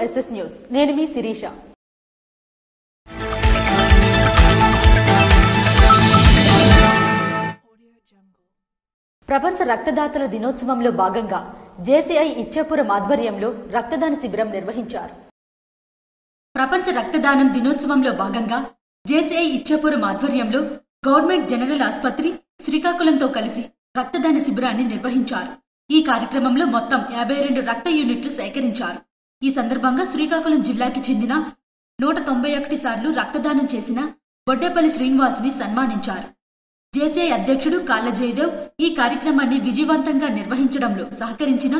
SS news. నేను మీ శిరీష. ప్రపంచ రక్తదాతల దినోత్సవంలో భాగంగా జేసీఐ ఇచ్చాపురం ఆధ్వర్యంలో రక్తదాన శిబిరం నిర్వహించారు. ప్రపంచ రక్తదానం దినోత్సవంలో భాగంగా జేసీఐ ఇచ్చాపురం ఆధ్వర్యంలో గవర్నమెంట్ జనరల్ ఆసుపత్రి శ్రీకాకుళంతో కలిసి రక్తదాన శిబిరాన్ని నిర్వహించారు. ఈ కార్యక్రమంలో మొత్తం 52 రక్త యూనిట్లు సేకరించారు. ఈ సందర్భంగా శ్రీకాకుళం జిల్లాకి చెందిన 191 సార్లు రక్తదానం చేసిన బొడ్డేపల్లి శ్రీనివాస్ని సన్మానించారు. జేసీఐ అధ్యక్షుడు కాళ్ళ జయదేవ్ ఈ కార్యక్రమాన్ని విజయవంతంగా నిర్వహించడంలో సహకరించిన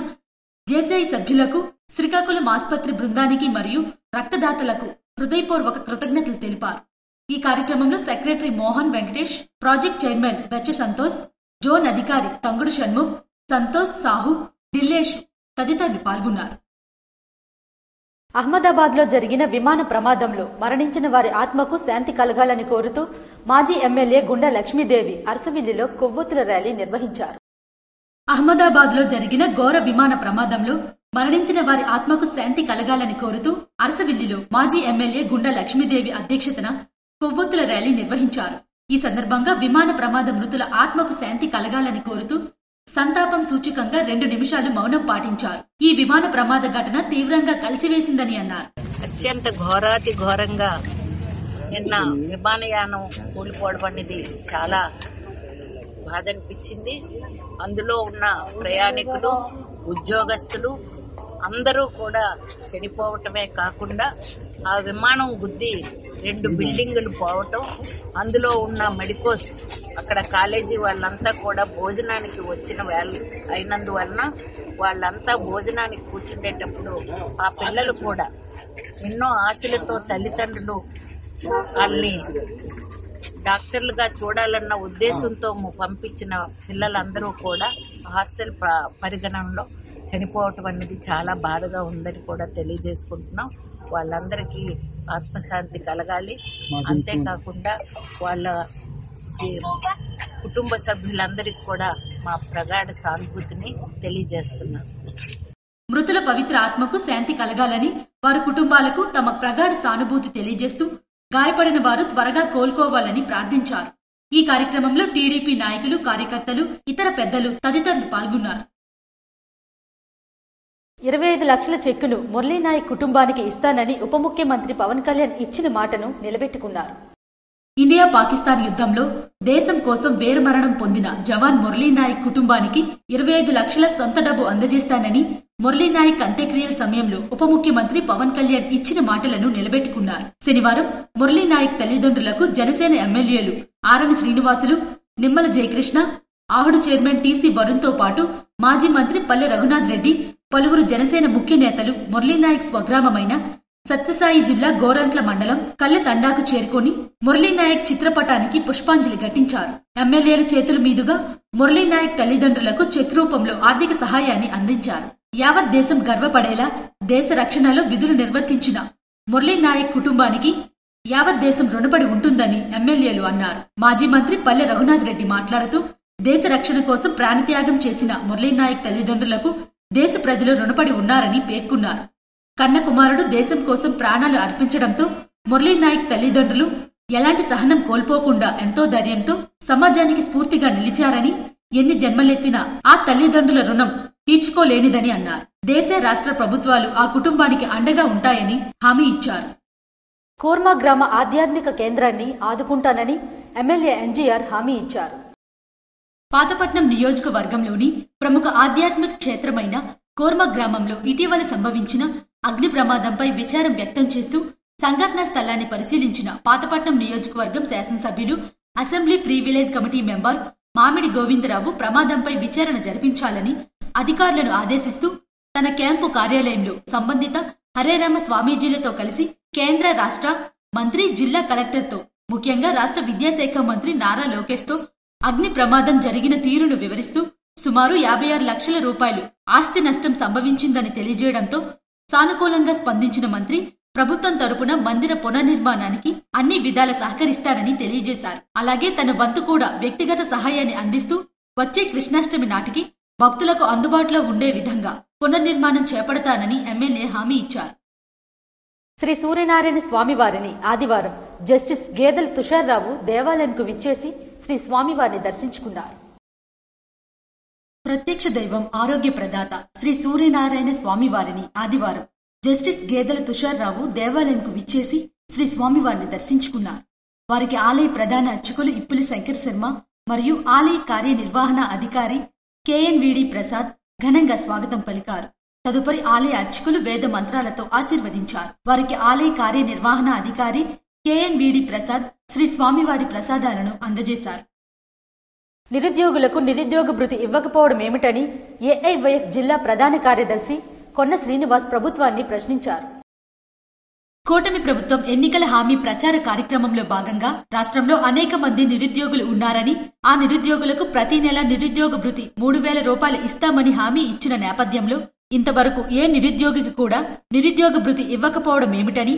జేసీఐ సభ్యులకు, శ్రీకాకుళం ఆసుపత్రి బృందానికి మరియు రక్తదాతలకు హృదయపూర్వక కృతజ్ఞతలు తెలిపారు. ఈ కార్యక్రమంలో secretary Mohan Venkatesh, project chairman Becha Santosh, zone అధికారి తంగుడు షణ్ముఖ్, సంతోష్ సాహు, దిల్లేష్ తదితరులు పాల్గొన్నారు. అహ్మదాబాద్ లో జరిగిన విమాన ప్రమాదంలో మరణించిన వారి ఆత్మకు శాంతి కలగాలని కోరుతూ మాజీ ఎమ్మెల్యే గుండా లక్ష్మీదేవి అరసవిల్లిలో కొవ్వొత్తుల ర్యాలీ నిర్వహించారు. అహ్మదాబాద్ లో జరిగిన ఘోర విమాన ప్రమాదంలో మరణించిన వారి ఆత్మకు శాంతి కలగాలని కోరుతూ అరసవిల్లిలో మాజీ ఎమ్మెల్యే గుండా లక్ష్మీదేవి అధ్యక్షతన కొవ్వొత్తుల ర్యాలీ నిర్వహించారు. ఈ సందర్భంగా విమాన ప్రమాద మృతుల ఆత్మకు శాంతి కలగాలని కోరుతూ సంతాపం సూచకంగా 2 నిమిషాలు మౌనం పాటించారు. ఈ విమాన ప్రమాద ఘటన తీవ్రంగా కలిసివేసిందని అన్నారు. అత్యంత ఘోరాతి ఘోరంగా నిన్న విమానయానం కూలిపోవడం అనేది చాలా బాధ అనిపించింది. అందులో ఉన్న ప్రయాణికులు, ఉద్యోగస్తులు అందరూ కూడా చనిపోవటమే కాకుండా ఆ విమానం గుద్ది 2 బిల్డింగులు పోవటం, అందులో ఉన్న మెడికోస్ అక్కడ కాలేజీ వాళ్ళంతా కూడా భోజనానికి వచ్చిన అయినందువలన వాళ్ళంతా భోజనానికి కూర్చుండేటప్పుడు ఆ పిల్లలు కూడా ఎన్నో ఆశలతో తల్లిదండ్రులు వాళ్ళని డాక్టర్లుగా చూడాలన్న ఉద్దేశంతో పంపించిన పిల్లలందరూ కూడా హాస్టల్ పరిగణనలో చనిపోవటం అనేది చాలా బాధగా ఉందని కూడా తెలియజేసుకుంటున్నాం. వాళ్ళందరికీ ఆత్మశాంతి కలగాలి. అంతేకాకుండా వాళ్ళ కుటుంబ సభ్యులందరికీ కూడా మా ప్రగాఢ సానుభూతిని తెలియజేస్తున్నాం. మృతుల పవిత్ర ఆత్మకు శాంతి కలగాలని వారి కుటుంబాలకు తమ ప్రగాఢ సానుభూతి తెలియజేస్తూ గాయపడిన వారు త్వరగా కోలుకోవాలని ప్రార్థించారు. ఈ కార్యక్రమంలో టీడీపీ నాయకులు, కార్యకర్తలు, ఇతర పెద్దలు తదితరులు పాల్గొన్నారు. 25 లక్షల చెక్కును మురళీనాయక్ కుటుంబానికి ఇస్తానని ఉప ముఖ్యమంత్రి పవన్ కళ్యాణ్ ఇచ్చిన మాటను నిలబెట్టుకున్నారు. ఇండియా పాకిస్తాన్ యుద్ధంలో దేశం కోసం వీరమరణం పొందిన జవాన్ మురళీనాయక్ కుటుంబానికి 25 లక్షల సొంత డబ్బు అందజేస్తానని మురళీనాయక్ అంత్యక్రియల సమయంలో ఉప ముఖ్యమంత్రి పవన్ కళ్యాణ్ ఇచ్చిన మాటలను నిలబెట్టుకున్నారు. శనివారం మురళీనాయక్ తల్లిదండ్రులకు జనసేన ఎమ్మెల్యేలు ఆరణి శ్రీనివాసులు, నిమ్మల జయకృష్ణ, ఆహుడు చైర్మన్ టీసీ వరుణ్తో పాటు మాజీ మంత్రి పల్లె రఘునాథ్ రెడ్డి, పలువురు జనసేన ముఖ్య నేతలు మురళీనాయక్ స్వగ్రామమైన సత్యసాయి జిల్లా గోరంట్ల మండలం కల్లె తండాకు చేరుకుని మురళీనాయక్ చిత్రపటానికి పుష్పాంజలి ఘటించారు. ఎమ్మెల్యేల చేతుల మీదుగా మురళీనాయక్ తల్లిదండ్రులకు చెక్ రూపంలో ఆర్థిక సహాయాన్ని అందించారు. యావత్ దేశం గర్వపడేలా దేశ రక్షణలో విధులు నిర్వర్తించిన మురళీనాయక్ కుటుంబానికి యావత్ దేశం రుణపడి ఉంటుందని ఎమ్మెల్యేలు అన్నారు. మాజీ మంత్రి పల్లె రఘునాథ్ రెడ్డి మాట్లాడుతూ దేశ రక్షణ కోసం ప్రాణత్యాగం చేసిన మురళీనాయక్ తల్లిదండ్రులకు దేశ ప్రజలు రుణపడి ఉన్నారని పేర్కొన్నారు. కన్న కుమారుడు దేశం కోసం ప్రాణాలు అర్పించడంతో మురళీనాయక్ తల్లిదండ్రులు ఎలాంటి సహనం కోల్పోకుండా ఎంతో ధైర్యంతో సమాజానికి స్ఫూర్తిగా నిలిచారని, ఎన్ని జన్మలెత్తినా ఆ తల్లిదండ్రుల రుణం తీర్చుకోలేనిదని అన్నారు. దేశ, రాష్ట్ర ప్రభుత్వాలు ఆ కుటుంబానికి అండగా ఉంటాయని హామీ ఇచ్చారు. కోర్మా గ్రామ ఆధ్యాత్మిక కేంద్రాన్ని ఆదుకుంటానని ఎమ్మెల్యే ఎన్జీఆర్ హామీ ఇచ్చారు. పాతపట్నం నియోజకవర్గంలోని ప్రముఖ ఆధ్యాత్మిక క్షేత్రమైన కోర్మ గ్రామంలో ఇటీవల సంభవించిన అగ్ని ప్రమాదంపై విచారం వ్యక్తం చేస్తూ సంఘటనా స్థలాన్ని పరిశీలించిన పాతపట్నం నియోజకవర్గం శాసనసభ్యులు, assembly pre village committee member మామిడి గోవిందరావు ప్రమాదంపై విచారణ జరిపించాలని అధికారులను ఆదేశిస్తూ తన క్యాంపు కార్యాలయంలో సంబంధిత హరేరామ స్వామీజీలతో కలిసి కేంద్ర, రాష్ట్ర మంత్రి, జిల్లా కలెక్టర్తో, ముఖ్యంగా రాష్ట్ర విద్యాశాఖ మంత్రి నారా లోకేష్తో అగ్ని ప్రమాదం జరిగిన తీరును వివరిస్తూ సుమారు 56 లక్షల రూపాయలు ఆస్తి నష్టం సంభవించిందని తెలియజేయడంతో సానుకూలంగా స్పందించిన మంత్రి ప్రభుత్వం తరపున మందిర పునర్నిర్మాణానికి అన్ని విధాల సహకరిస్తారని తెలియజేశారు. అలాగే తన వంతు కూడా వ్యక్తిగత సహాయాన్ని అందిస్తూ వచ్చే కృష్ణాష్టమి నాటికి భక్తులకు అందుబాటులో ఉండే విధంగా పునర్నిర్మాణం చేపడతానని ఎమ్మెల్యే హామీ ఇచ్చారు. శ్రీ సూర్యనారాయణ స్వామివారిని ఆదివారం జస్టిస్ గేదెల తుషార్రావు దేవాలయంకు విచ్చేసి శ్రీ స్వామివారిని దర్శించుకున్నారు. ప్రత్యక్ష దైవం ఆరోగ్య ప్రదాత శ్రీ సూర్యనారాయణ స్వామివారిని ఆదివారం జస్టిస్ గేదెల తుషార్రావు దేవాలయంకు విచ్చేసి శ్రీ స్వామివారిని దర్శించుకున్నారు. వారికి ఆలయ ప్రధాన అర్చకులు ఇప్పులి శంకర్ శర్మ మరియు ఆలయ కార్యనిర్వహణ అధికారి KNVD ప్రసాద్ ఘనంగా స్వాగతం పలికారు. తదుపరి ఆలయ అర్చకులు వేద మంత్రాలతో ఆశీర్వదించారు. వారికి ఆలయ కార్యనిర్వహణ అధికారి KNVD ప్రసాద్ శ్రీ స్వామివారి ప్రసాదాలను అందజేశారు. నిరుద్యోగులకు నిరుద్యోగ భృతి ఇవ్వకపోవడం ఏమిటని AIYF జిల్లా ప్రధాన కార్యదర్శి కొన్న శ్రీనివాస్ ప్రభుత్వాన్ని ప్రశ్నించారు. కూటమి ప్రభుత్వం ఎన్నికల హామీ ప్రచార కార్యక్రమంలో భాగంగా రాష్ట్రంలో అనేక మంది నిరుద్యోగులు ఉన్నారని, ఆ నిరుద్యోగులకు ప్రతి నెల నిరుద్యోగ భృతి 3,000 రూపాయలు ఇస్తామని హామీ ఇచ్చిన నేపథ్యంలో ఇంతవరకు ఏ నిరుద్యోగికి కూడా నిరుద్యోగ భృతి ఇవ్వకపోవడం ఏమిటని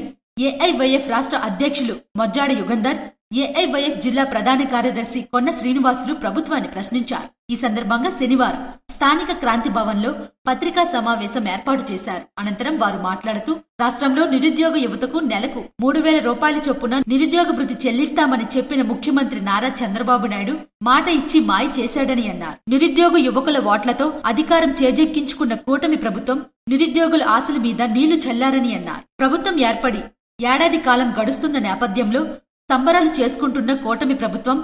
AIYF రాష్ట్ర అధ్యక్షులు మొజ్జాడ యుగంధర్, AIYF జిల్లా ప్రధాన కార్యదర్శి కొన్న శ్రీనివాసులు ప్రభుత్వాన్ని ప్రశ్నించారు. ఈ సందర్భంగా శనివారం స్థానిక క్రాంతి భవన్లో పత్రికా సమావేశం ఏర్పాటు చేశారు. అనంతరం వారు మాట్లాడుతూ రాష్ట్రంలో నిరుద్యోగ యువతకు నెలకు 3,000 రూపాయల చొప్పున నిరుద్యోగ భృతి చెల్లిస్తామని చెప్పిన ముఖ్యమంత్రి నారా చంద్రబాబు నాయుడు మాట ఇచ్చి మాయ చేశాడని అన్నారు. నిరుద్యోగ యువకుల ఓట్లతో అధికారం చేజెక్కించుకున్న కూటమి ప్రభుత్వం నిరుద్యోగుల ఆశల మీద నీళ్లు చల్లారని అన్నారు. ప్రభుత్వం ఏర్పడి ఏడాది కాలం గడుస్తున్న నేపథ్యంలో సంబరాలు చేసుకుంటున్న కూటమి ప్రభుత్వం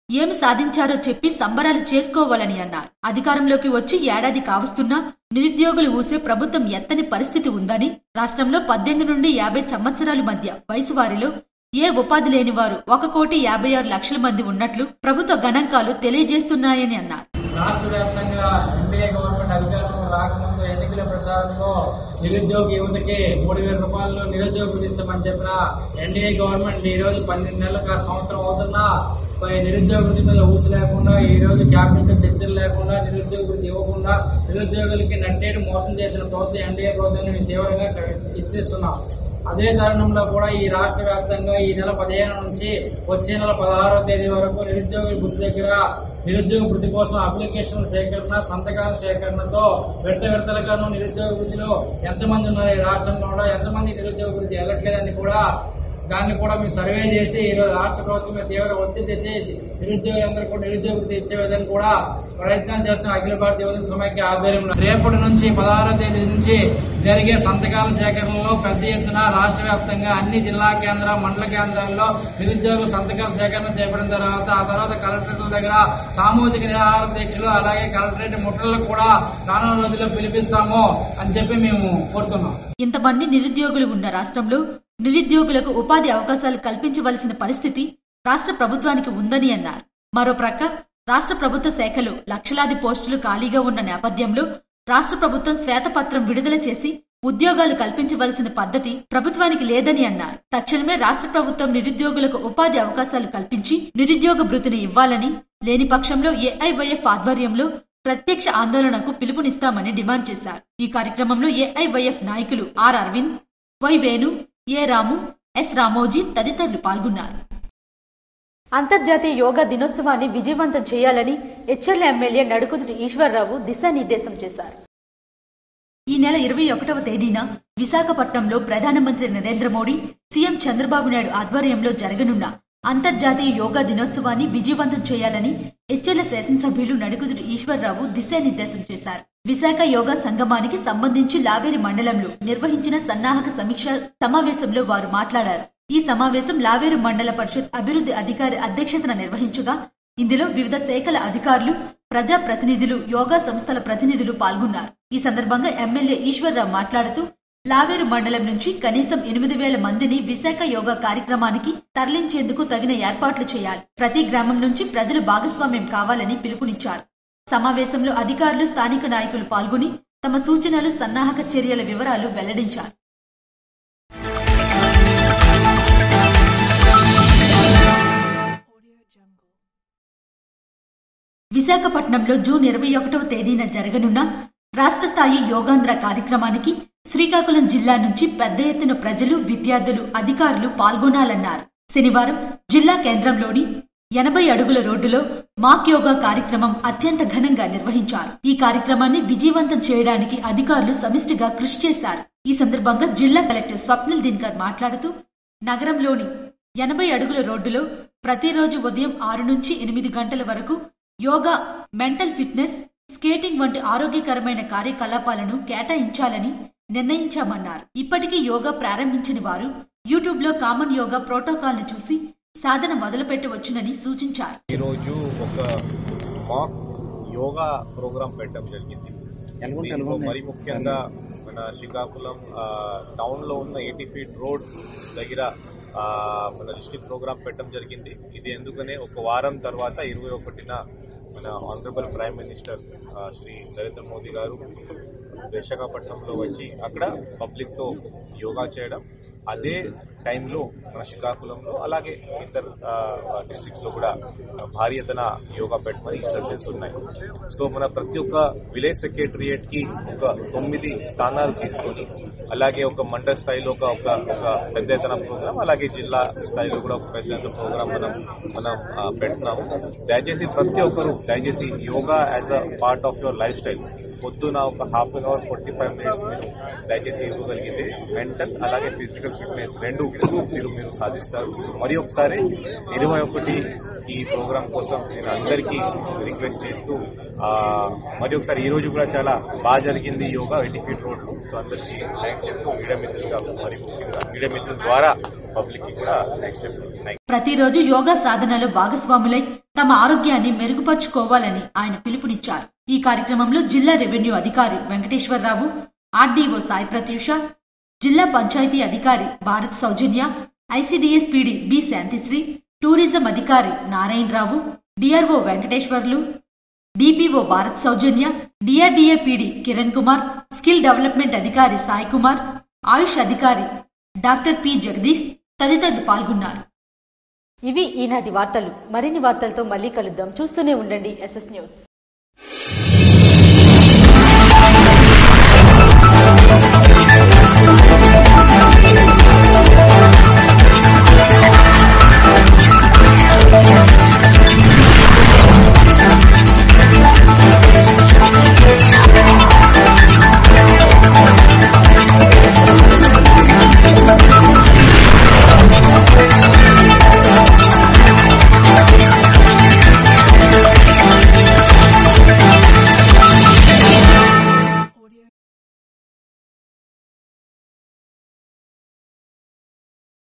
ఏమి సాధించారో చెప్పి సంబరాలు చేసుకోవాలని అన్నారు. అధికారంలోకి వచ్చి ఏడాది కావస్తున్నా నిరుద్యోగులు ఊసే ప్రభుత్వం ఎత్తని పరిస్థితి ఉందని, రాష్ట్రంలో 18 నుండి 50 సంవత్సరాల మధ్య వయసు వారిలో ఏ ఉపాధి లేని వారు 1,56,00,000 మంది ఉన్నట్లు ప్రభుత్వ గణాంకాలు తెలియజేస్తున్నాయని అన్నారు. రాష్ట్ర వ్యాప్తంగా ఎన్డీఏ గవర్నమెంట్ అధికారంలో రాకముందు ఎన్నికల ప్రచారంలో నిరుద్యోగ యువతకి 3,000 రూపాయలు నిరుద్యోగ భృతి ఇస్తామని చెప్పిన ఎన్డీఏ గవర్నమెంట్ ఈ రోజు 12 నెలలుగా సంవత్సరం అవుతున్నా నిరుద్యోగ భృతి మీద ఊసి లేకుండా, ఈ రోజు క్యాబినెట్ చర్చలు లేకుండా, నిరుద్యోగ భృతి ఇవ్వకుండా నిరుద్యోగులకి నట్టేటి మోసం చేసిన ప్రభుత్వం ఎన్డీఏ ప్రభుత్వాన్ని మేము తీవ్రంగా హెచ్చరిస్తున్నాం. అదే తరుణంలో కూడా ఈ రాష్ట్ర వ్యాప్తంగా ఈ నెల 15 నుంచి వచ్చే నెల 16వ తేదీ వరకు నిరుద్యోగ భృతి దగ్గర నిరుద్యోగ భృతి కోసం అప్లికేషన్ల సేకరణ, సంతకాల సేకరణతో విడతలుగాను నిరుద్యోగ భృతిలో ఎంతమంది ఉన్నారు ఈ రాష్ట్రంలో కూడా ఎంతమంది నిరుద్యోగ భృతి వెళ్ళట్లేదని కూడా దాన్ని కూడా మేము సర్వే చేసి ఈరోజు రాష్ట్ర ప్రభుత్వం మీద తీవ్ర ఒత్తిడి చేసి నిరుద్యోగులందరూ కూడా నిరుద్యోగ భృతి ఇచ్చే విధంగా కూడా ప్రయత్నం చేస్తున్న అఖిల భారతీయ యువజన సమైక్య ఆధ్వర్యంలో రేపటి నుంచి 16వ తేదీ నుంచి జరిగే సంతకాల సేకరణలో పెద్ద ఎత్తున రాష్ట్ర వ్యాప్తంగా అన్ని జిల్లా కేంద్ర మండల కేంద్రాల్లో నిరుద్యోగుల సంతకాల సేకరణ చేపట్టిన తర్వాత ఆ తర్వాత కలెక్టరేట్ల దగ్గర సామూహిక నిరాహార దీక్షలు, అలాగే కలెక్టరేట్ ముట్టలకు కూడా రానున్న రోజుల్లో పిలిపిస్తాము అని చెప్పి మేము కోరుతున్నాం. ఇంతమంది నిరుద్యోగులు ఉన్న రాష్ట్రంలో నిరుద్యోగులకు ఉపాధి అవకాశాలు కల్పించవలసిన పరిస్థితి రాష్ట్ర ప్రభుత్వానికి ఉందని అన్నారు. మరోప్రక్క రాష్ట్ర ప్రభుత్వ శాఖలో లక్షలాది పోస్టులు ఖాళీగా ఉన్న నేపథ్యంలో రాష్ట్ర ప్రభుత్వం శ్వేతపత్రం విడుదల చేసి ఉద్యోగాలు కల్పించవలసిన పద్ధతి ప్రభుత్వానికి లేదని అన్నారు. తక్షణమే రాష్ట్ర ప్రభుత్వం నిరుద్యోగులకు ఉపాధి అవకాశాలు కల్పించి నిరుద్యోగ భృతిని ఇవ్వాలని, లేని పక్షంలో AIYF ఆధ్వర్యంలో ప్రత్యక్ష ఆందోళనకు పిలుపునిస్తామని డిమాండ్ చేశారు. ఈ కార్యక్రమంలో AIYF నాయకులు R. Arvind, Y. Venu, A. Ramu, S. Ramoji తదితరులు పాల్గొన్నారు. అంతర్జాతీయ యోగా దినోత్సవాన్ని విజయవంతం చేయాలని హెచ్ఎల్ ఎమ్మెల్యే నడుకుదుటి ఈశ్వర్రావు దిశానిర్దేశం చేశారు. ఈ నెల 21వ తేదీన విశాఖపట్నంలో ప్రధానమంత్రి నరేంద్ర మోడీ, సీఎం చంద్రబాబు నాయుడు ఆధ్వర్యంలో జరగనున్న అంతర్జాతీయ యోగా దినోత్సవాన్ని విజయవంతం చేయాలని హెచ్ఎల్ శాసనసభ్యులు నడుకుదుటి ఈశ్వర్రావు దిశానిర్దేశం చేశారు. విశాఖ యోగా సంగమానికి సంబంధించి లావేరి మండలంలో నిర్వహించిన సన్నాహక సమీక్ష సమావేశంలో వారు మాట్లాడారు. ఈ సమావేశం లావేరు మండల పరిషత్ అభివృద్ధి అధికారి అధ్యక్షతన నిర్వహించగా ఇందులో వివిధ శాఖల అధికారులు, ప్రజా ప్రతినిధులు, యోగా సంస్థల ప్రతినిధులు పాల్గొన్నారు. ఈ సందర్భంగా ఎమ్మెల్యే ఈశ్వర్రావు మాట్లాడుతూ లావేరు మండలం నుంచి కనీసం 8,000 మందిని విశాఖ యోగా కార్యక్రమానికి తరలించేందుకు తగిన ఏర్పాట్లు చేయాలి. ప్రతి గ్రామం నుంచి ప్రజలు భాగస్వామ్యం కావాలని పిలుపునిచ్చారు. సమావేశంలో అధికారులు, స్థానిక నాయకులు పాల్గొని తమ సూచనలు, సన్నాహక చర్యల వివరాలు వెల్లడించారు. విశాఖపట్నంలో జూన్ 21వ తేదీన జరగనున్న రాష్ట్ర స్థాయి యోగాంధ్ర కార్యక్రమానికి శ్రీకాకుళం జిల్లా నుంచి పెద్ద ఎత్తున ప్రజలు, విద్యార్థులు, అధికారులు పాల్గొనాలన్నారు. శనివారం జిల్లా కేంద్రంలోని 80 అడుగుల రోడ్డులో మాక్ యోగా కార్యక్రమం అత్యంత ఘనంగా నిర్వహించారు. ఈ కార్యక్రమాన్ని విజయవంతం చేయడానికి అధికారులు సమిష్టిగా కృషి చేశారు. ఈ సందర్భంగా జిల్లా కలెక్టర్ స్వప్నిల్ దినకర్ మాట్లాడుతూ నగరంలోని 80 అడుగుల రోడ్డులో ప్రతిరోజు ఉదయం 6 నుంచి 8 గంటల వరకు యోగా, మెంటల్ ఫిట్నెస్, స్కేటింగ్ వంటి ఆరోగ్యకరమైన కార్యకలాపాలను కేటాయించాలని నిర్ణయించామన్నారు. ఇప్పటికీ యోగా ప్రారంభించిన వారు యూట్యూబ్లో కామన్ యోగా ప్రోటోకాల్ ను చూసి సాధన మొదలుపెట్టవచ్చునని సూచించారు. ఈరోజు ఒక మాక్ యోగా ప్రోగ్రాం పెట్టడం జరిగింది. మరి ముఖ్యంగా మన శ్రీకాకుళం టౌన్ లో ఉన్న 80 ఫీట్ రోడ్ దగ్గర మన డిస్ట్రిక్ట్ ప్రోగ్రాం పెట్టడం జరిగింది. ఇది ఎందుకనే ఒక వారం తర్వాత 21న మన honourable prime minister Shri Narendra Modi గారు విశాఖపట్నంలో వచ్చి అక్కడ పబ్లిక్ తో యోగా చేయడం, అదే టైంలో మన శ్రీకాకుళంలో అలాగే ఇతర డిస్ట్రిక్ట్స్ లో కూడా భారీ ఎత్తున యోగా పెట్టమని ఇన్స్ట్రక్షన్స్ ఉన్నాయి. సో మన ప్రతి ఒక్క విలేజ్ సెక్రటరియేట్ కి ఒక 9 స్థానాలు తీసుకొని, అలాగే ఒక మండల స్థాయిలో ఒక పెద్ద ఎత్తున ప్రోగ్రాం, అలాగే జిల్లా స్థాయిలో కూడా ఒక పెద్ద ఎత్తున ప్రోగ్రాం మనం పెడుతున్నాము. దయచేసి ప్రతి ఒక్కరు దయచేసి yoga as a part of your life style పొద్దున ఒక ½ అవర్ 45 మినిట్స్ మీరు దయచేసి ఇవ్వగలిగితే మెంటల్ అలాగే ఫిజికల్ ఫిట్నెస్ రెండు మీరు సాధిస్తారు. మరి ఒకసారి 21 ఈ ప్రోగ్రాం కోసం నేను అందరికీ రిక్వెస్ట్ చేస్తూ మరి ఒకసారి ఈ రోజు కూడా చాలా బాగా జరిగింది యోగా 80 ఫీట్ రోడ్. సో అందరికీ థ్యాంక్స్ చెప్తూ మీడియా మిత్రులుగా మరి ముఖ్యంగా మీడియా మిత్రుల ద్వారా పబ్లిక్ కి కూడా థ్యాంక్స్ చెప్తున్నాను. ప్రతిరోజు యోగా సాధనలో భాగస్వాములై తమ ఆరోగ్యాన్ని మెరుగుపరుచుకోవాలని ఆయన పిలుపునిచ్చారు. ఈ కార్యక్రమంలో జిల్లా రెవెన్యూ అధికారి వెంకటేశ్వరరావు, ఆర్డీఓ సాయి ప్రత్యూష, జిల్లా పంచాయతీ అధికారి Bharat Soujanya, ICDS PD B Shanthisri, tourism అధికారి Narayana Rao, DRO Venkateswarlu, DPO Bharat Soujanya, DRDA PD Kiran Kumar, skill development అధికారి సాయి కుమార్, ఆయుష్ అధికారి డాక్టర్ పి జగదీష్ తదితరులు పాల్గొన్నారు. ఇవి ఈనాటి వార్తలు. మరిన్ని వార్తలతో మళ్లీ కలుద్దాం. చూస్తూనే ఉండండి SS న్యూస్.